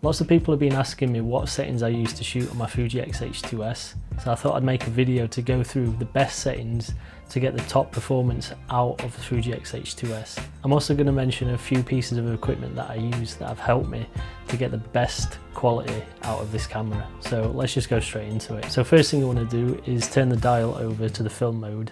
Lots of people have been asking me what settings I use to shoot on my FUJI X-H2S, so I thought I'd make a video to go through the best settings to get the top performance out of the FUJI X-H2S. I'm also going to mention a few pieces of equipment that I use that have helped me to get the best quality out of this camera. So let's just go straight into it. So first thing I want to do is turn the dial over to the film mode,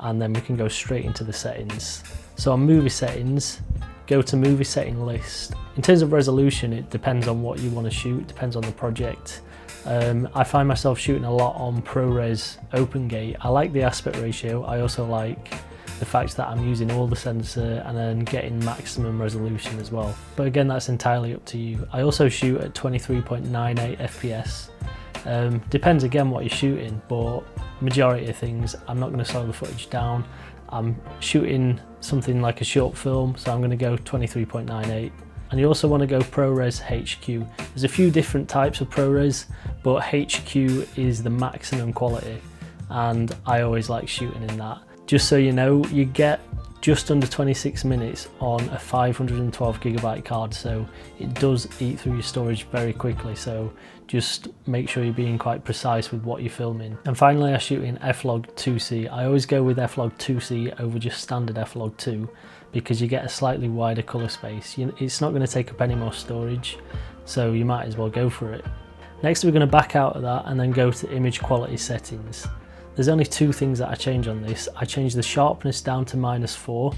and then we can go straight into the settings. So on movie settings, go to movie setting list. In terms of resolution, it depends on what you want to shoot, depends on the project. I find myself shooting a lot on ProRes OpenGate. I like the aspect ratio. I also like the fact that I'm using all the sensor and then getting maximum resolution as well. But again, that's entirely up to you. I also shoot at 23.98 FPS. Depends again what you're shooting, but majority of things, I'm not going to slow the footage down. I'm shooting something like a short film, so I'm going to go 23.98. And you also want to go ProRes HQ. There's a few different types of ProRes, but HQ is the maximum quality, and I always like shooting in that. Just so you know, you get just under 26 minutes on a 512GB card, so it does eat through your storage very quickly, so just make sure you're being quite precise with what you're filming. And finally, I shoot in F-Log 2C. I always go with F-Log 2C over just standard F-Log 2 because you get a slightly wider colour space. It's not going to take up any more storage, so you might as well go for it. Next, we're going to back out of that and then go to image quality settings. There's only two things that I change on this. I change the sharpness down to -4.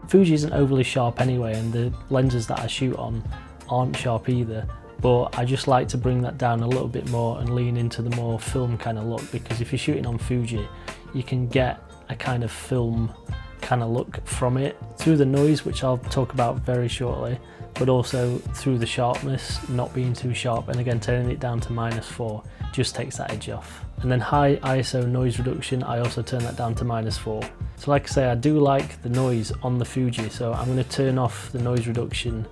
Fuji isn't overly sharp anyway, and the lenses that I shoot on aren't sharp either, but I just like to bring that down a little bit more and lean into the more film kind of look, because if you're shooting on Fuji, you can get a kind of film kind of look from it through the noise, which I'll talk about very shortly, but also through the sharpness not being too sharp, and again turning it down to -4 just takes that edge off. And then high ISO noise reduction, I also turn that down to -4. So like I say, I do like the noise on the Fuji, so I'm going to turn off the noise reduction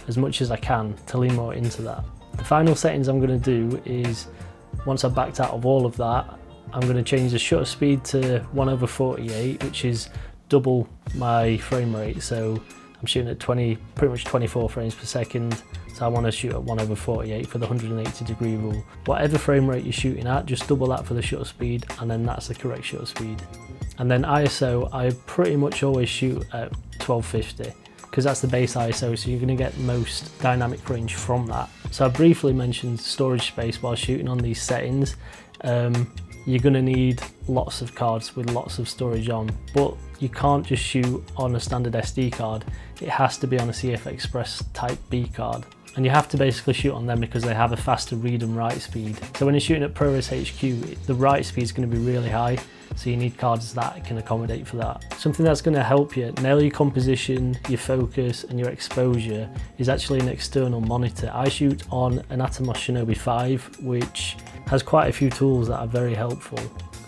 as much as I can to lean more into that. The final settings I'm going to do is, once I've backed out of all of that, I'm going to change the shutter speed to 1/48, which is double my frame rate. So I'm shooting at pretty much 24 frames per second, so I want to shoot at 1/48 for the 180-degree rule. Whatever frame rate you're shooting at, just double that for the shutter speed, and then that's the correct shutter speed. And then ISO, I pretty much always shoot at 1250, because that's the base ISO, so you're going to get most dynamic range from that. So I briefly mentioned storage space while shooting on these settings. You're going to need lots of cards with lots of storage on, but you can't just shoot on a standard SD card. It has to be on a CFExpress Type B card, and you have to basically shoot on them because they have a faster read and write speed. So when you're shooting at ProRes HQ, the write speed is going to be really high, so you need cards that can accommodate for that. Something that's going to help you nail your composition, your focus and your exposure is actually an external monitor. I shoot on an Atomos Shinobi 5, which has quite a few tools that are very helpful.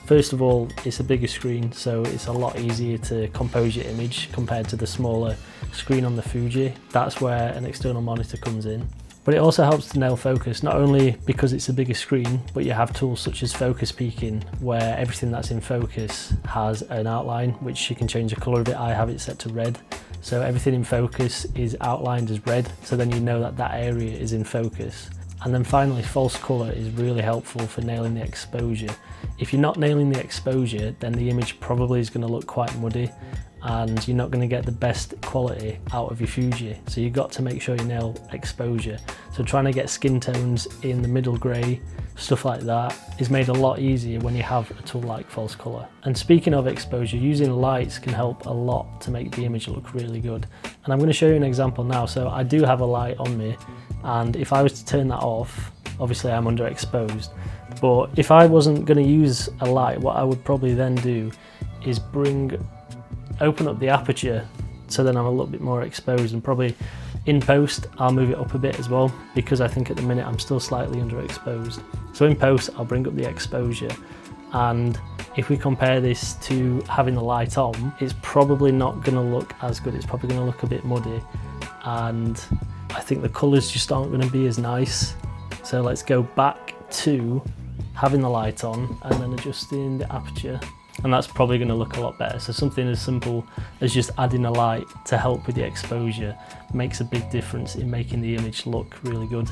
First of all, it's a bigger screen, so it's a lot easier to compose your image compared to the smaller screen on the Fuji. That's where an external monitor comes in. But it also helps to nail focus, not only because it's a bigger screen, but you have tools such as focus peaking, where everything that's in focus has an outline, which you can change the colour of it. I have it set to red, so everything in focus is outlined as red, so then you know that that area is in focus. And then finally, false colour is really helpful for nailing the exposure. If you're not nailing the exposure, then the image probably is going to look quite muddy, and you're not going to get the best quality out of your Fuji. So you've got to make sure you nail exposure. So trying to get skin tones in the middle grey, stuff like that, is made a lot easier when you have a tool like false colour. And speaking of exposure, using lights can help a lot to make the image look really good. And I'm going to show you an example now. So I do have a light on me, and if I was to turn that off, obviously I'm underexposed. But if I wasn't going to use a light, what I would probably then do is open up the aperture, so then I'm a little bit more exposed, and probably in post I'll move it up a bit as well, because I think at the minute I'm still slightly underexposed. So in post I'll bring up the exposure, and if we compare this to having the light on, it's probably not going to look as good. It's probably going to look a bit muddy, and I think the colours just aren't going to be as nice. So let's go back to having the light on and then adjusting the aperture. and that's probably going to look a lot better. So something as simple as just adding a light to help with the exposure makes a big difference in making the image look really good.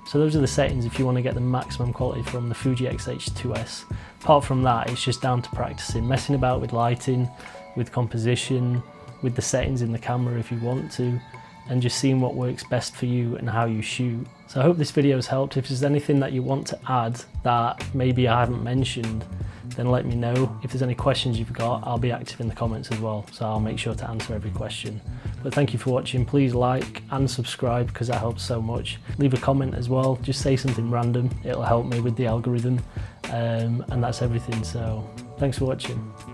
So those are the settings if you want to get the maximum quality from the FUJI X-H2S. Apart from that, it's just down to practicing, messing about with lighting, with composition, with the settings in the camera if you want to, and just seeing what works best for you and how you shoot. So I hope this video has helped. If there's anything that you want to add that maybe I haven't mentioned, then let me know. If there's any questions you've got, I'll be active in the comments as well, so I'll make sure to answer every question. But thank you for watching. Please like and subscribe because that helps so much. Leave a comment as well, just say something random, it'll help me with the algorithm, and that's everything. So thanks for watching.